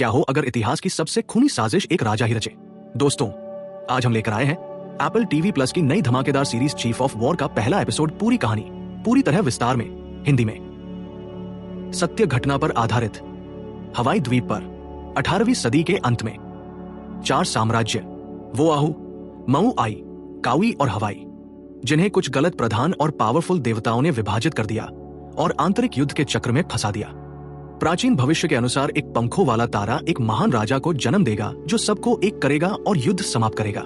क्या हो अगर इतिहास की सबसे खूनी साजिश एक राजा ही रचे। दोस्तों, आज हम लेकर आए हैं एप्पल टीवी प्लस की नई धमाकेदार सीरीज चीफ ऑफ वॉर का पहला एपिसोड। पूरी कहानी पूरी तरह विस्तार में, हिंदी में, सत्य घटना पर आधारित। हवाई द्वीप पर 18वीं सदी के अंत में 4 साम्राज्य, वोआहू, मऊआई, कावी और हवाई, जिन्हें कुछ गलत प्रधान और पावरफुल देवताओं ने विभाजित कर दिया और आंतरिक युद्ध के चक्र में फंसा दिया। प्राचीन भविष्य के अनुसार एक पंखों वाला तारा एक महान राजा को जन्म देगा जो सबको एक करेगा और युद्ध समाप्त करेगा।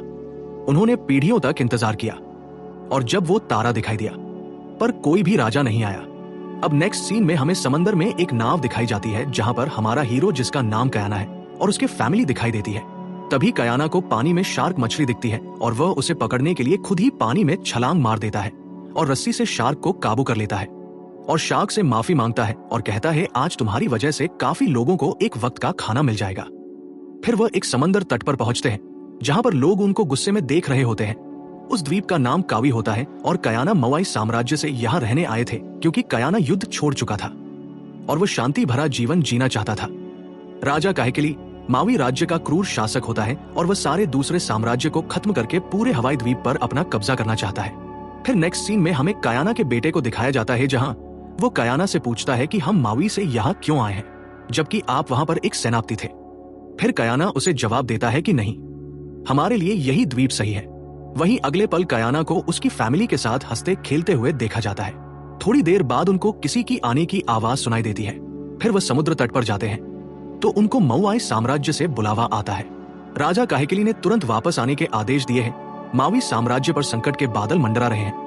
उन्होंने पीढ़ियों तक इंतजार किया और जब वो तारा दिखाई दिया पर कोई भी राजा नहीं आया। अब नेक्स्ट सीन में हमें समंदर में एक नाव दिखाई जाती है जहां पर हमारा हीरो, जिसका नाम कयाना है, और उसके फैमिली दिखाई देती है। तभी कयाना को पानी में शार्क मछली दिखती है और वह उसे पकड़ने के लिए खुद ही पानी में छलांग मार देता है और रस्सी से शार्क को काबू कर लेता है और शार्क से माफी मांगता है और कहता है, आज तुम्हारी वजह से काफी लोगों को एक वक्त का खाना मिल जाएगा। फिर वह एक समंदर तट पर पहुंचते हैं जहां पर लोग उनको गुस्से में देख रहे होते हैं। उस द्वीप का नाम कावी होता है और कयाना मवाई साम्राज्य से यहाँ रहने आए थे क्योंकि कयाना युद्ध छोड़ चुका था और वो शांति भरा जीवन जीना चाहता था। राजा काहेकिली मावी राज्य का क्रूर शासक होता है और वह सारे दूसरे साम्राज्य को खत्म करके पूरे हवाई द्वीप पर अपना कब्जा करना चाहता है। फिर नेक्स्ट सीन में हमें कयाना के बेटे को दिखाया जाता है जहां वो कयाना से पूछता है कि हम मावी से यहाँ क्यों आए हैं जबकि आप वहां पर एक सेनापति थे। फिर कयाना उसे जवाब देता है कि नहीं, हमारे लिए यही द्वीप सही है। वहीं अगले पल कयाना को उसकी फैमिली के साथ हंसते खेलते हुए देखा जाता है। थोड़ी देर बाद उनको किसी की आने की आवाज सुनाई देती है। फिर वह समुद्र तट पर जाते हैं तो उनको मऊआई साम्राज्य से बुलावा आता है। राजा काहेकिली ने तुरंत वापस आने के आदेश दिए हैं। मावी साम्राज्य पर संकट के बादल मंडरा रहे हैं।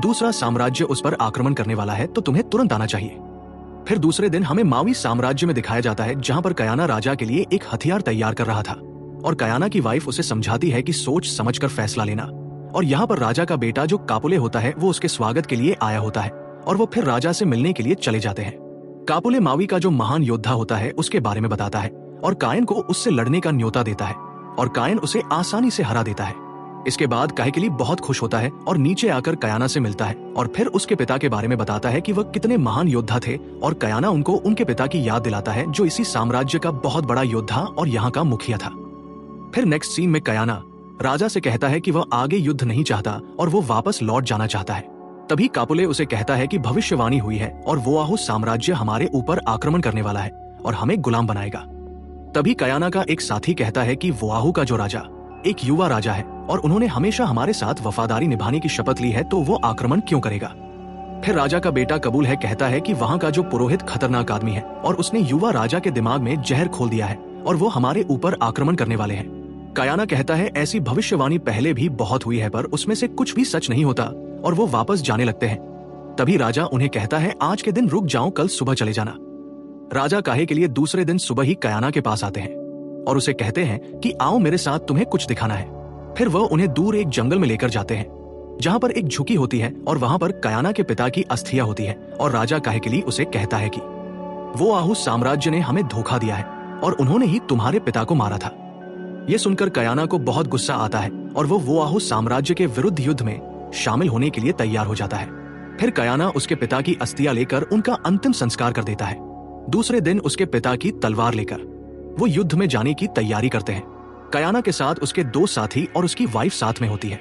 दूसरा साम्राज्य उस पर आक्रमण करने वाला है तो तुम्हें तुरंत आना चाहिए। फिर दूसरे दिन हमें मावी साम्राज्य में दिखाया जाता है जहां पर कयाना राजा के लिए एक हथियार तैयार कर रहा था और कयाना की वाइफ उसे समझाती है कि सोच समझकर फैसला लेना। और यहाँ पर राजा का बेटा जो कापुले होता है वो उसके स्वागत के लिए आया होता है और वो फिर राजा से मिलने के लिए चले जाते हैं। कापुले मावी का जो महान योद्धा होता है उसके बारे में बताता है और कायन को उससे लड़ने का न्योता देता है और कायन उसे आसानी से हरा देता है। इसके बाद काहेकिली बहुत खुश होता है और नीचे आकर कयाना से मिलता है और फिर उसके पिता के बारे में बताता है कि वह कितने महान योद्धा थे और कयाना उनको उनके पिता की याद दिलाता है जो इसी साम्राज्य का बहुत बड़ा योद्धा और यहाँ का मुखिया था। फिर नेक्स्ट सीन में कयाना राजा से कहता है कि वह आगे युद्ध नहीं चाहता और वो वापस लौट जाना चाहता है। तभी कापुले उसे कहता है कि भविष्यवाणी हुई है और वोआहू साम्राज्य हमारे ऊपर आक्रमण करने वाला है और हमें गुलाम बनाएगा। तभी कयाना का एक साथी कहता है कि वोआहू का जो राजा एक युवा राजा है और उन्होंने हमेशा हमारे साथ वफादारी निभाने की शपथ ली है तो वो आक्रमण क्यों करेगा। फिर राजा का बेटा कबूल है कहता है कि वहाँ का जो पुरोहित खतरनाक आदमी है और उसने युवा राजा के दिमाग में जहर खोल दिया है और वो हमारे ऊपर आक्रमण करने वाले हैं। कयाना कहता है, ऐसी भविष्यवाणी पहले भी बहुत हुई है पर उसमें से कुछ भी सच नहीं होता और वो वापस जाने लगते हैं। तभी राजा उन्हें कहता है, आज के दिन रुक जाओ, कल सुबह चले जाना। राजा काहे के लिए दूसरे दिन सुबह ही कयाना के पास आते हैं और उसे कहते हैं कि आओ मेरे साथ, तुम्हें कुछ दिखाना है। फिर वह उन्हें दूर एक जंगल में लेकर जाते हैं जहां पर एक झुकी होती है और वहां पर कयाना के पिता की अस्थियां होती है और राजा काहेकिली उसे कहता है कि वोआहू साम्राज्य ने हमें धोखा दिया है और उन्होंने ही तुम्हारे पिता को मारा था। ये सुनकर कयाना को बहुत गुस्सा आता है और वो वोआहू साम्राज्य के विरुद्ध युद्ध में शामिल होने के लिए तैयार हो जाता है। फिर कयाना उसके पिता की अस्थियां लेकर उनका अंतिम संस्कार कर देता है। दूसरे दिन उसके पिता की तलवार लेकर वो युद्ध में जाने की तैयारी करते हैं। कयाना के साथ उसके 2 साथी और उसकी वाइफ साथ में होती है।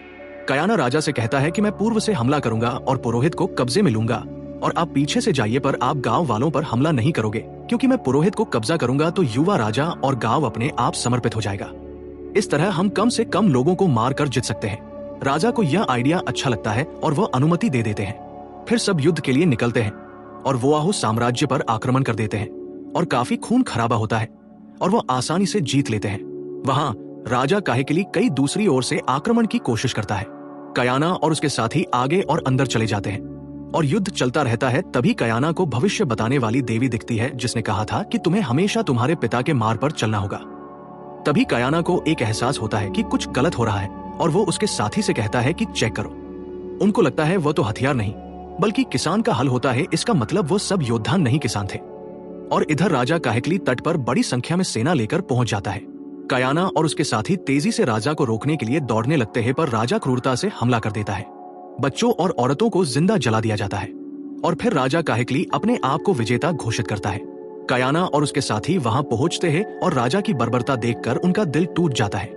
कयाना राजा से कहता है कि मैं पूर्व से हमला करूंगा और पुरोहित को कब्जे में लूंगा और आप पीछे से जाइए पर आप गांव वालों पर हमला नहीं करोगे क्योंकि मैं पुरोहित को कब्जा करूंगा तो युवा राजा और गांव अपने आप समर्पित हो जाएगा। इस तरह हम कम से कम लोगों को मार कर जीत सकते हैं। राजा को यह आइडिया अच्छा लगता है और वह अनुमति दे देते हैं। फिर सब युद्ध के लिए निकलते हैं और वोआहू साम्राज्य पर आक्रमण कर देते हैं और काफी खून खराबा होता है और वो आसानी से जीत लेते हैं। वहां राजा काहेकिली कई दूसरी ओर से आक्रमण की कोशिश करता है। कयाना और उसके साथी आगे और अंदर चले जाते हैं और युद्ध चलता रहता है। तभी कयाना को भविष्य बताने वाली देवी दिखती है जिसने कहा था कि तुम्हें हमेशा तुम्हारे पिता के मार्ग पर चलना होगा। तभी कयाना को एक एहसास होता है कि कुछ गलत हो रहा है और वो उसके साथी से कहता है कि चेक करो। उनको लगता है वो तो हथियार नहीं बल्कि किसान का हल होता है, इसका मतलब वो सब योद्धा नहीं किसान थे। और इधर राजा काहेकिली तट पर बड़ी संख्या में सेना लेकर पहुंच जाता है। कयाना और उसके साथी तेजी से राजा को रोकने के लिए दौड़ने लगते हैं पर राजा क्रूरता से हमला कर देता है। बच्चों और औरतों को जिंदा जला दिया जाता है और फिर राजा काहेकिली अपने आप को विजेता घोषित करता है। कयाना और उसके साथी वहां पहुंचते हैं और राजा की बर्बरता देखकर उनका दिल टूट जाता है।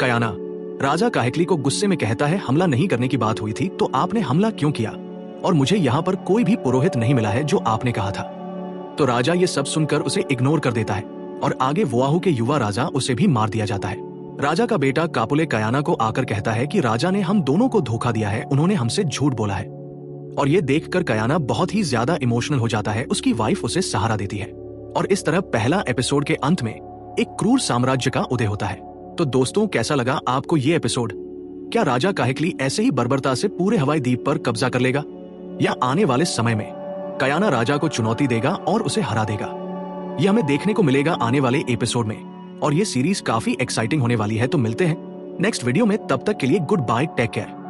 कयाना राजा काहेकली को गुस्से में कहता है, हमला नहीं करने की बात हुई थी तो आपने हमला क्यों किया, और मुझे यहाँ पर कोई भी पुरोहित नहीं मिला है जो आपने कहा था। तो राजा ये सब सुनकर उसे इग्नोर कर देता है और आगे वोआहू के युवा राजा उसे भी मार दिया जाता है। राजा का बेटा कापुले कयाना को आकर कहता है कि राजा ने हम दोनों को धोखा दिया है, उन्होंने हमसे झूठ बोला है। और ये देखकर कयाना बहुत ही ज्यादा इमोशनल हो जाता है। उसकी वाइफ उसे सहारा देती है और इस तरह पहला एपिसोड के अंत में एक क्रूर साम्राज्य का उदय होता है। तो दोस्तों, कैसा लगा आपको ये एपिसोड? क्या राजा काहेकली ऐसे ही बर्बरता से पूरे हवाई द्वीप पर कब्जा कर लेगा, या आने वाले समय में कयाना राजा को चुनौती देगा और उसे हरा देगा? यह हमें देखने को मिलेगा आने वाले एपिसोड में और ये सीरीज काफी एक्साइटिंग होने वाली है। तो मिलते हैं नेक्स्ट वीडियो में, तब तक के लिए गुड बाय, टेक केयर।